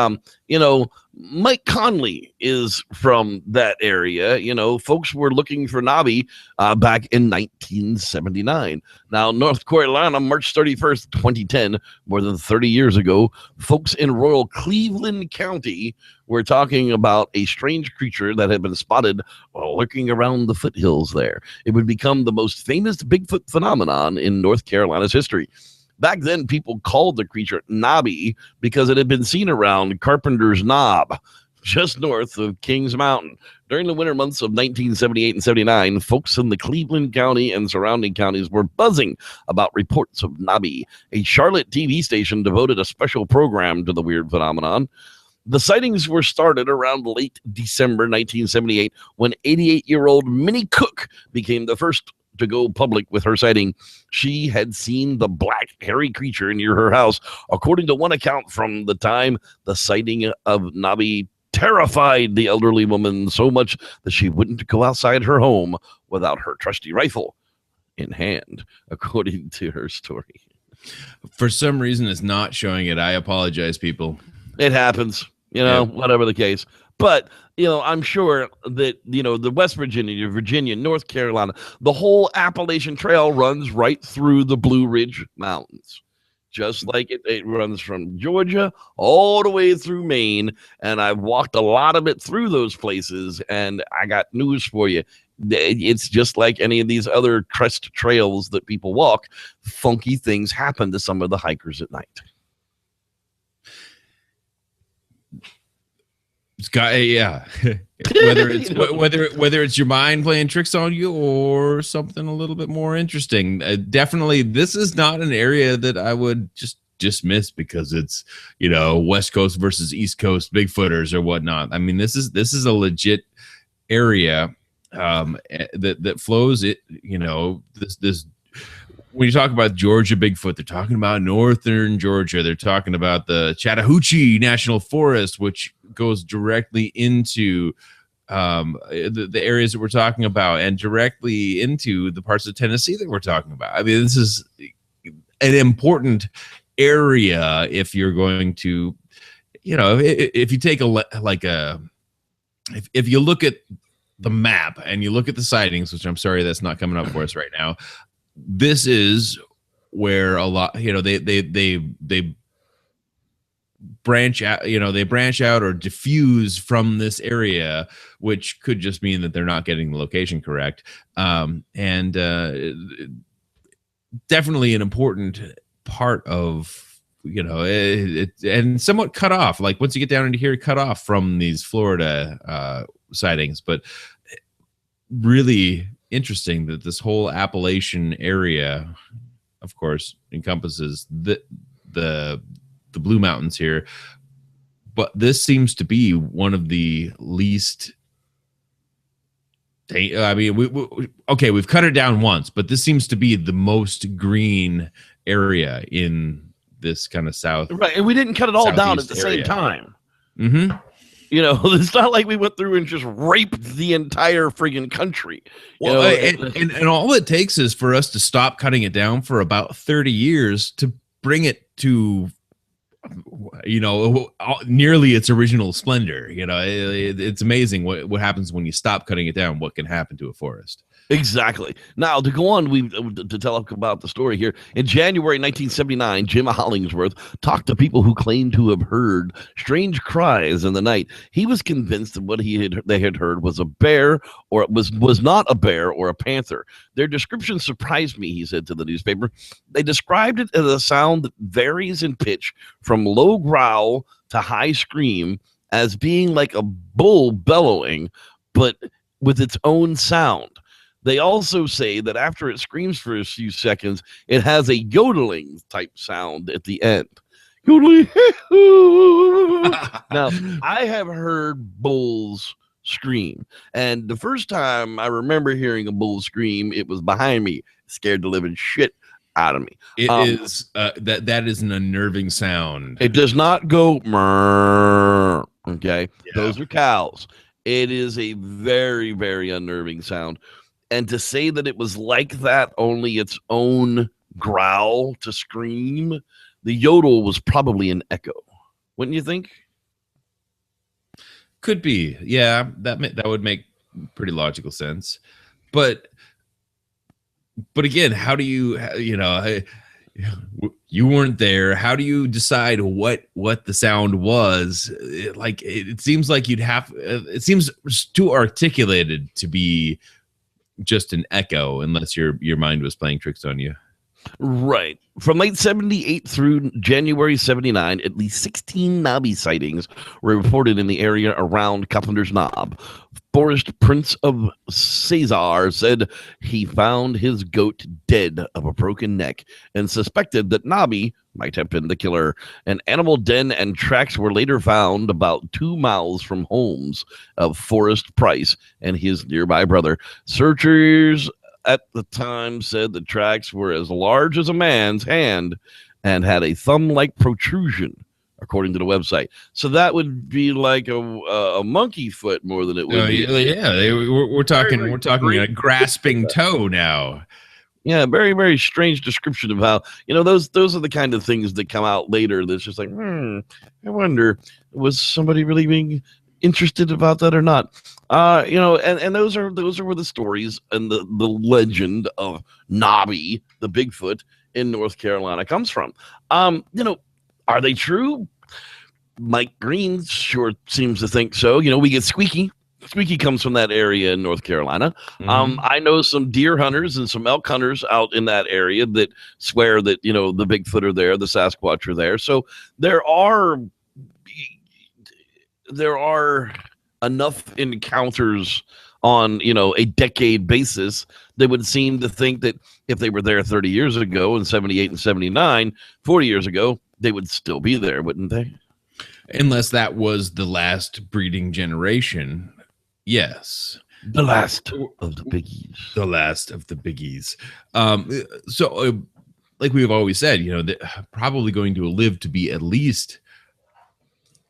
Mike Conley is from that area. Folks were looking for Nobby back in 1979. Now, North Carolina, March 31st, 2010, more than 30 years ago, folks in rural Cleveland County were talking about a strange creature that had been spotted while lurking around the foothills there. It would become the most famous Bigfoot phenomenon in North Carolina's history. Back then, people called the creature Nobby because it had been seen around Carpenter's Knob, just north of Kings Mountain. During the winter months of 1978 and 79, folks in the Cleveland County and surrounding counties were buzzing about reports of Nobby. A Charlotte TV station devoted a special program to the weird phenomenon. The sightings were started around late December 1978 when 88-year-old Minnie Cook became the first to go public with her sighting. She had seen the black hairy creature near her house. According to one account from the time, the sighting of Nobby terrified the elderly woman so much that she wouldn't go outside her home without her trusty rifle in hand, according to her story. For some reason, it's not showing it. I apologize, people. It happens, whatever the case. But, I'm sure that, the West Virginia, North Carolina, the whole Appalachian Trail runs right through the Blue Ridge Mountains, just like it runs from Georgia all the way through Maine. And I've walked a lot of it through those places. And I got news for you. It's just like any of these other crest trails that people walk. Funky things happen to some of the hikers at night. It's got whether it's your mind playing tricks on you or something a little bit more interesting. Definitely, this is not an area that I would just dismiss because it's West Coast versus East Coast Bigfooters or whatnot. I mean, this is a legit area that flows. This. When you talk about Georgia Bigfoot, they're talking about northern Georgia. They're talking about the Chattahoochee National Forest, which goes directly into the areas that we're talking about and directly into the parts of Tennessee that we're talking about. I mean, this is an important area if you're going to, if you take if you look at the map and you look at the sightings, which I'm sorry that's not coming up for us right now, this is where a lot, they branch out, they branch out or diffuse from this area, which could just mean that they're not getting the location correct. And definitely an important part of, and somewhat cut off. Like once you get down into here, cut off from these Florida sightings, but really interesting that this whole Appalachian area, of course, encompasses the Blue Mountains here, but this seems to be one of the least. I mean, we've cut it down once, but this seems to be the most green area in this kind of south. Right, and we didn't cut it all down at the same time. Mm-hmm. It's not like we went through and just raped the entire friggin' country. Well, and all it takes is for us to stop cutting it down for about 30 years to bring it to, nearly its original splendor. It's amazing what happens when you stop cutting it down, what can happen to a forest. Exactly. Now, to go on, to tell about the story here. In January 1979, Jim Hollingsworth talked to people who claimed to have heard strange cries in the night. He was convinced that what they had heard was a bear, or it was not a bear or a panther. Their description surprised me, he said to the newspaper. They described it as a sound that varies in pitch from low growl to high scream, as being like a bull bellowing, but with its own sound. They also say that after it screams for a few seconds, it has a yodeling type sound at the end. Yodeling. Now, I have heard bulls scream, and the first time I remember hearing a bull scream, it was behind me. It scared the living shit out of me. It is that is an unnerving sound. It does not go murr, okay? Yeah. Those are cows. It is a very, very unnerving sound. And to say that it was like that, only its own growl to scream, the yodel was probably an echo. Wouldn't you think? Could be. Yeah, that would make pretty logical sense. But again, how do you weren't there. How do you decide what the sound was? It seems like it seems too articulated to be just an echo, unless your mind was playing tricks on you. Right. From late 78 through January 79, at least 16 knobby sightings were reported in the area around Carpenter's Knob. Forest Prince of Cesar said he found his goat dead of a broken neck and suspected that Nobby might have been the killer. An animal den and tracks were later found about 2 miles from homes of Forrest Price and his nearby brother. Searchers at the time said the tracks were as large as a man's hand and had a thumb-like protrusion, according to the website. So that would be like a monkey foot more than it would be. Yeah, we're talking a grasping toe now. Yeah, very, very strange description of how, those are the kind of things that come out later that's just like, I wonder, was somebody really being interested about that or not? And those were the stories and the legend of Nobby, the Bigfoot in North Carolina comes from. Are they true? Mike Green sure seems to think so. We get Squeaky. Squeaky comes from that area in North Carolina. Mm-hmm. I know some deer hunters and some elk hunters out in that area that swear that, the Bigfoot are there, the Sasquatch are there. So there are enough encounters on, a decade basis that would seem to think that if they were there 30 years ago in 78 and 79, 40 years ago, they would still be there, wouldn't they? Unless that was the last breeding generation. Yes. The last of the biggies. The last of the biggies. So like we've always said, probably going to live to be at least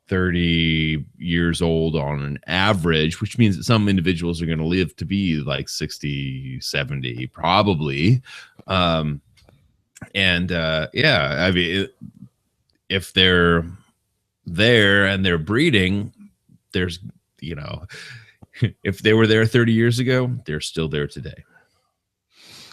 30 years old on an average, which means that some individuals are going to live to be like 60, 70, probably. I mean, if they're there and they're breeding, there's, If they were there 30 years ago, they're still there today.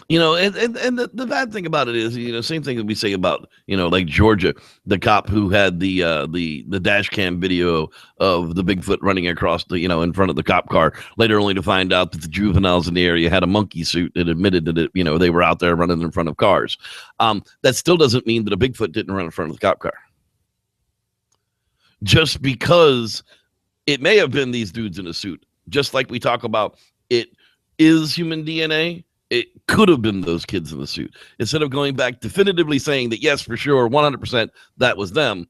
You know, and the bad thing about it is, you know, same thing that we say about, you know, like Georgia, the cop who had the dash cam video of the Bigfoot running across the, you know, in front of the cop car, later only to find out that the juveniles in the area had a monkey suit and admitted that it, you know, they were out there running in front of cars. That still doesn't mean that a Bigfoot didn't run in front of the cop car. Just because it may have been these dudes in a suit, just like we talk about, it is human DNA. It could have been those kids in the suit. Instead of going back definitively saying that, yes, for sure, 100%, that was them.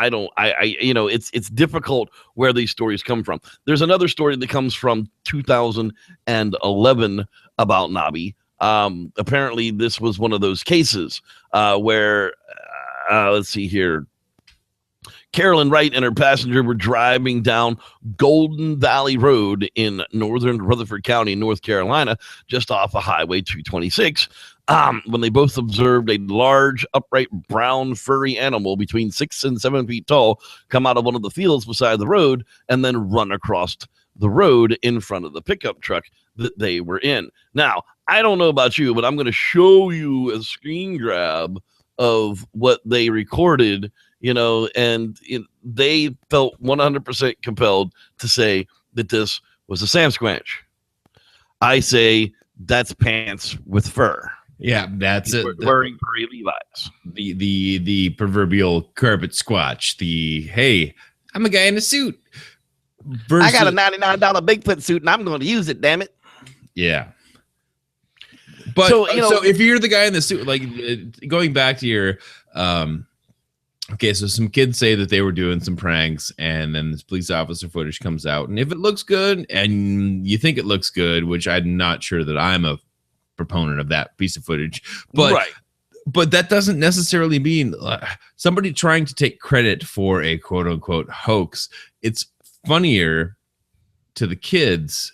You know, it's difficult where these stories come from. There's another story that comes from 2011 about Nobby. Apparently this was one of those cases where, let's see here. Carolyn Wright and her passenger were driving down Golden Valley Road in northern Rutherford County, North Carolina, just off of Highway 226, when they both observed a large, upright, brown, furry animal between 6 and 7 feet tall come out of one of the fields beside the road and then run across the road in front of the pickup truck that they were in. Now, I don't know about you, but I'm going to show you a screen grab of what they recorded, you know, and they felt 100% compelled to say that this was a sasquatch. I say that's pants with fur. Yeah, that's it. Wearing furry Levi's. The proverbial carpet squatch. The hey, I'm a guy in a suit. I got a $99 Bigfoot suit and I'm going to use it. Damn it. Yeah. But so, you know, so if you're the guy in the suit, like going back to your, okay, so some kids say that they were doing some pranks and then this police officer footage comes out. And if it looks good and you think it looks good, which I'm not sure that I'm a proponent of that piece of footage, but, right. But that doesn't necessarily mean somebody trying to take credit for a quote unquote hoax. It's funnier to the kids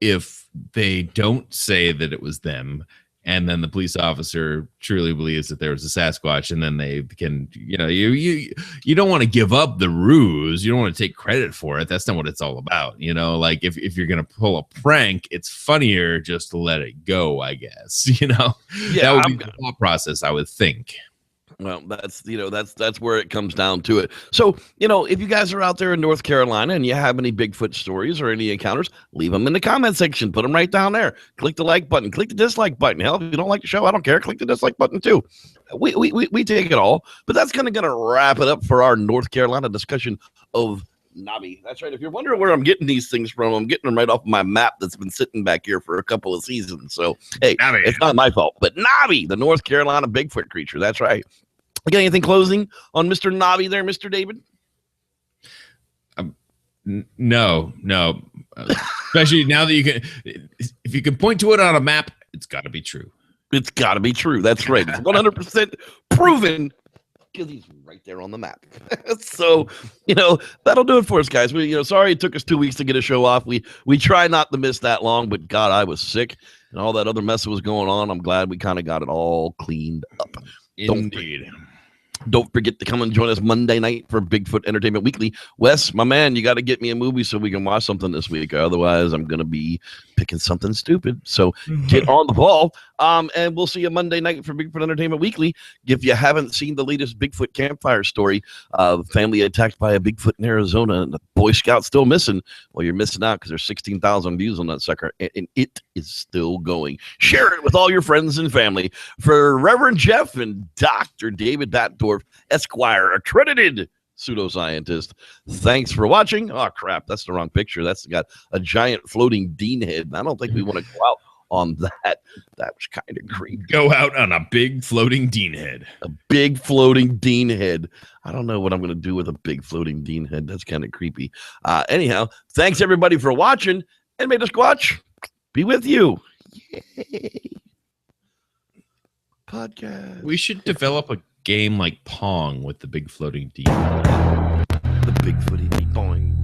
if they don't say that it was them, and then the police officer truly believes that there was a Sasquatch, and then they can, you know, you don't want to give up the ruse. You don't want to take credit for it. That's not what it's all about. You know, like if you're going to pull a prank, it's funnier just to let it go, I guess, you know. Yeah, that would be the thought process, I would think. Well, that's, you know, that's where it comes down to it. So, you know, if you guys are out there in North Carolina and you have any Bigfoot stories or any encounters, leave them in the comment section. Put them right down there. Click the like button. Click the dislike button. Hell, if you don't like the show, I don't care. Click the dislike button too. We take it all. But that's gonna wrap it up for our North Carolina discussion of Nobby. That's right. If you're wondering where I'm getting these things from, I'm getting them right off my map that's been sitting back here for a couple of seasons. So, hey, Nobby. It's not my fault. But Nobby, the North Carolina Bigfoot creature. That's right. Got anything closing on Mr. Nobby there, Mr. David? No. Especially now that you can, if you can point to it on a map, it's got to be true. It's got to be true. That's right. It's 100% proven because he's right there on the map. So, you know, that'll do it for us, guys. We, you know, sorry it took us 2 weeks to get a show off. We try not to miss that long, but God, I was sick and all that other mess that was going on. I'm glad we kind of got it all cleaned up. Indeed. Don't forget to come and join us Monday night for Bigfoot Entertainment Weekly. Wes, my man, you got to get me a movie so we can watch something this week. Otherwise, I'm going to be picking something stupid. So get on the ball. And we'll see you Monday night for Bigfoot Entertainment Weekly. If you haven't seen the latest Bigfoot campfire story, family attacked by a Bigfoot in Arizona and the Boy Scout still missing, well, you're missing out because there's 16,000 views on that sucker, and it is still going. Share it with all your friends and family. For Reverend Jeff and Dr. David Batdorf, Esquire, accredited pseudoscientist, thanks for watching. Oh, crap, that's the wrong picture. That's got a giant floating dean head. I don't think we want to go out on that. That was kind of creepy. Go out on a big floating dean head. A big floating dean head. I don't know what I'm going to do with a big floating dean head. That's kind of creepy. Anyhow, thanks everybody for watching, and may the Squatch be with you. Yay. Podcast. We should develop a game like Pong with the big floating dean. The big floating dean. Boing.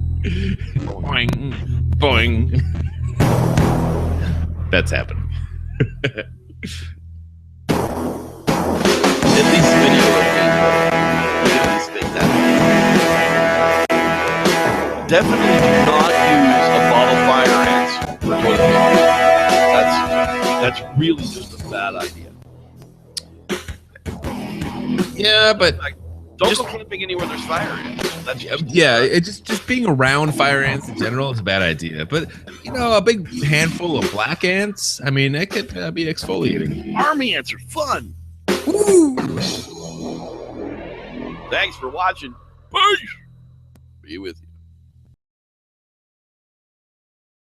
Boing. Boing. That's happening. At least video. Definitely do not use a bottle that's really just a bad idea. Yeah, but Like, don't go camping anywhere there's fire ants. That's just just being around fire ants in general is a bad idea. But a big handful of black ants, I mean, it could be exfoliating. army ants are fun. Woo! Thanks for watching. Peace. Be with you.